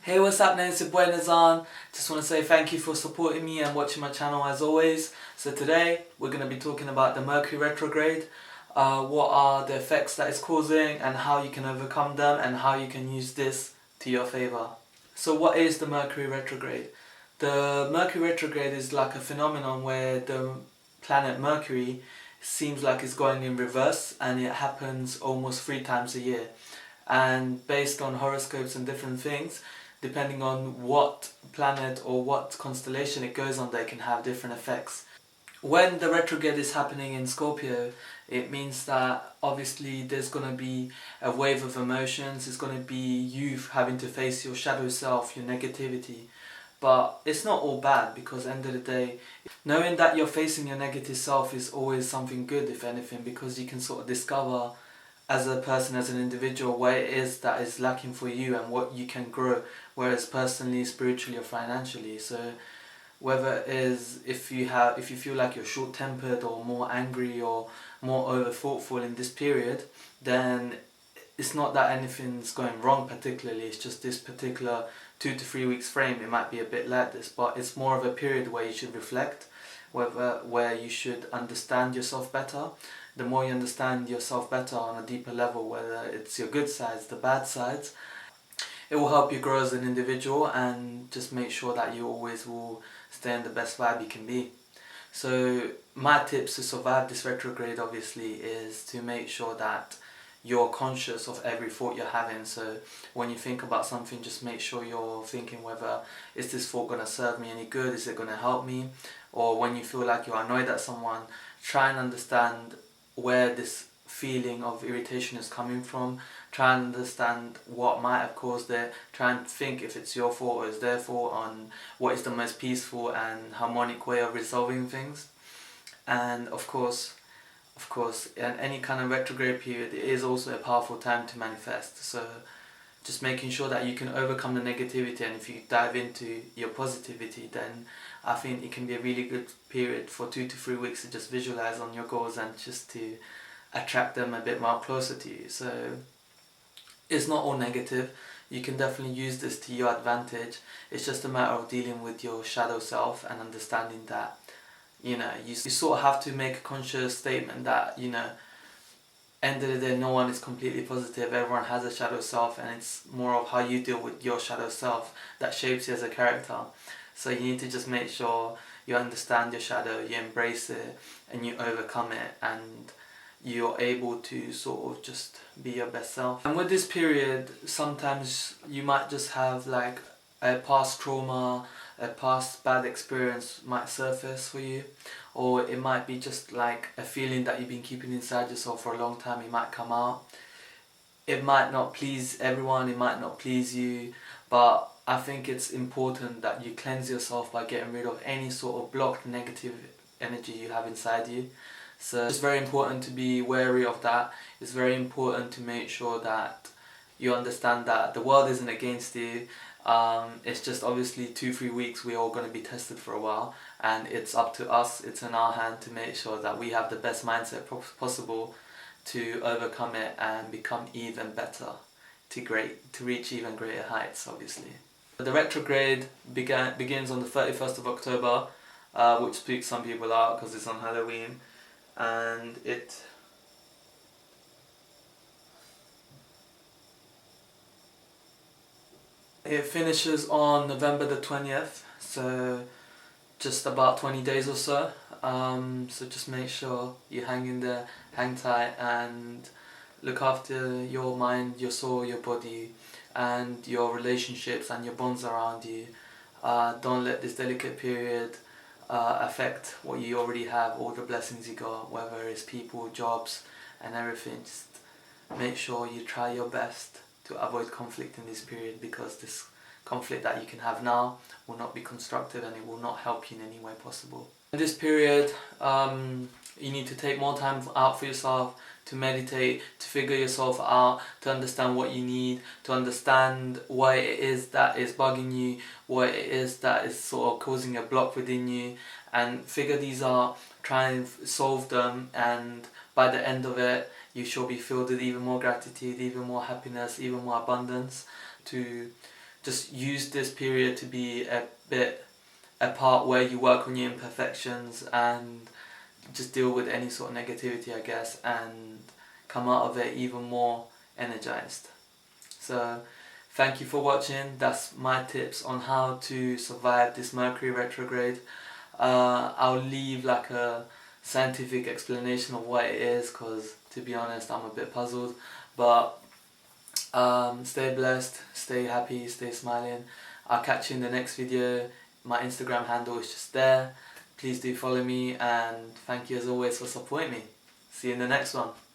Hey, what's happening? It's your boy Nezan. Just want to say thank you for supporting me and watching my channel as always. So today we're going to be talking about the Mercury Retrograde, what are the effects that it's causing and how you can overcome them and how you can use this to your favour. So what is the Mercury Retrograde? The Mercury Retrograde is like a phenomenon where the planet Mercury seems like it's going in reverse, and it happens almost 3 times a year. And based on horoscopes and different things, depending on what planet or what constellation it goes on, they can have different effects. When the retrograde is happening in Scorpio, it means that obviously there's going to be a wave of emotions. It's going to be you having to face your shadow self, your negativity. But it's not all bad, because at the end of the day, knowing that you're facing your negative self is always something good, if anything, because you can sort of discover as a person, as an individual, what it is that is lacking for you and what you can grow, whereas personally, spiritually or financially. So whether it is if you feel like you're short-tempered or more angry or more over-thoughtful in this period, then it's not that anything's going wrong particularly, it's just this particular 2 to 3 weeks frame, it might be a bit like this, but it's more of a period where you should reflect, where you should understand yourself better. The more you understand yourself better on a deeper level, whether it's your good sides, the bad sides, it will help you grow as an individual and just make sure that you always will stay in the best vibe you can be. So my tips to survive this retrograde obviously is to make sure that you're conscious of every thought you're having. So when you think about something, just make sure you're thinking whether is this thought going to serve me any good, is it going to help me? Or when you feel like you're annoyed at someone, try and understand where this feeling of irritation is coming from. Try and understand what might have caused it. Try and think if it's your fault or it's their fault, on what is the most peaceful and harmonic way of resolving things. And of course, in any kind of retrograde period, it is also a powerful time to manifest. So just making sure that you can overcome the negativity, and if you dive into your positivity, then I think it can be a really good period for 2 to 3 weeks to just visualize on your goals and just to attract them a bit more closer to you. So it's not all negative. You can definitely use this to your advantage. It's just a matter of dealing with your shadow self and understanding that, you sort of have to make a conscious statement that, end of the day, no one is completely positive. Everyone has a shadow self, and it's more of how you deal with your shadow self that shapes you as a character. So you need to just make sure you understand your shadow, you embrace it, and you overcome it, and you're able to sort of just be your best self. And with this period, sometimes you might just have like a past trauma, a past bad experience might surface for you, or it might be just like a feeling that you've been keeping inside yourself for a long time. It might come out. It might not please everyone, it might not please you, but I think it's important that you cleanse yourself by getting rid of any sort of blocked negative energy you have inside you. So it's very important to be wary of that. It's very important to make sure that you understand that the world isn't against you. It's just obviously 2-3 weeks we're all going to be tested for a while, and it's up to us, it's in our hand to make sure that we have the best mindset possible to overcome it and become even better, to reach even greater heights obviously. The retrograde begins on the 31st of October, which spooks some people out because it's on Halloween, and it finishes on November the 20th, so just about 20 days or so. So just make sure you hang in there, hang tight, and look after your mind, your soul, your body, and your relationships and your bonds around you. Don't let this delicate period affect what you already have, all the blessings you got, whether it's people, jobs and everything. Just make sure you try your best to avoid conflict in this period, because this conflict that you can have now will not be constructive and it will not help you in any way possible. In this period, you need to take more time out for yourself, to meditate, to figure yourself out, to understand what you need, to understand what it is that is bugging you, what it is that is sort of causing a block within you, and figure these out, try and solve them, and by the end of it you shall be filled with even more gratitude, even more happiness, even more abundance, to just use this period to be a part where you work on your imperfections and just deal with any sort of negativity, I guess, and come out of it even more energized. So thank you for watching. That's my tips on how to survive this Mercury retrograde. I'll leave like a scientific explanation of what it is, because to be honest I'm a bit puzzled, but stay blessed, stay happy, stay smiling. I'll catch you in the next video. My Instagram handle is just there. Please do follow me, and thank you as always for supporting me. See you in the next one.